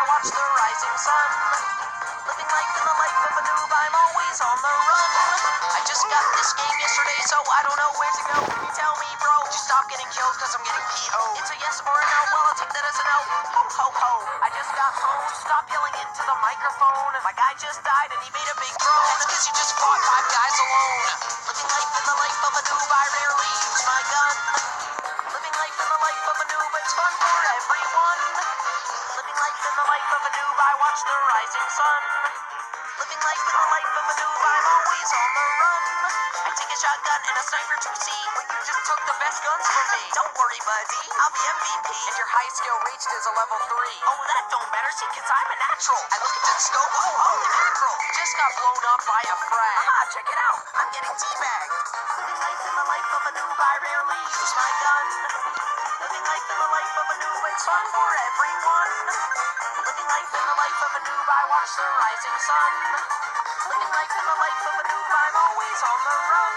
I watch the rising sun. Living life in the life of a noob, I'm always on the run. I just got this game yesterday, so I don't know where to go. Can you tell me, bro? Just stop getting killed, cause I'm getting PO. It's a yes or a no, well I'll take that as a no. Ho ho ho, I just got home. Stop yelling into the microphone. My guy just died and he made a big groan. That's cause you just fought 5 guys alone. Living life in the life of a noob, I rarely use my gun. Living life in the life of a noob, it's fun for everyone. Living life in the life of a noob, I watch the rising sun. Living life in the life of a noob, I'm always on the run. I take a shotgun and a sniper to see. Well, you just took the best guns from me. Don't worry, buddy, I'll be MVP. And your high skill reached is a level 3. Oh, that don't matter, see, cause I'm a natural. I look into the scope, oh, holy mackerel. Just got blown up by a frag. Haha, check it out, I'm getting teabagged. Living life in the life of a noob, I rarely use my gun. Living life in the life of a noob, it's fun for everyone. Living life in the life of a noob, I watch the rising sun. Living life in the life of a noob, I'm always on the run.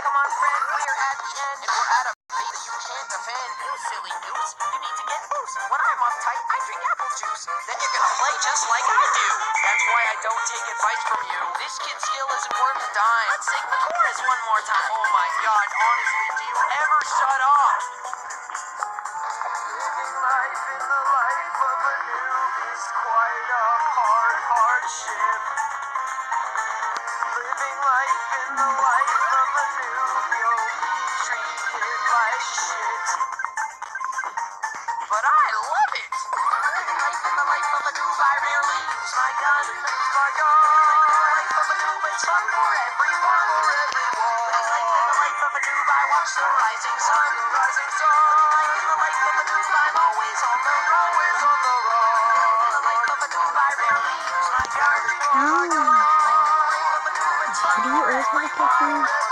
Come on, friend, we're at the end, and we're at a fate that you can't defend. You silly goose, you need to get loose. When I'm uptight, I drink apple juice. Then you're gonna play just like I do. That's why I don't take advice from you. This kid's skill isn't worth a dime. Let's sing the chorus one more time. Oh my god, honestly, do you ever shut off? Living life in the life of a noob is quite a hardship. Living life in the life of a noob, you'll be treated like shit. But I love it! Living life in the life of a noob, I rarely use my gun. Living life in the life of a noob, it's fun for everyone. Living life in the life of a noob, I watch the rising sun. Living life in the life of a noob, I'm always on the run. Living in the life of a noob, I rarely use my gun. Do you always have a question?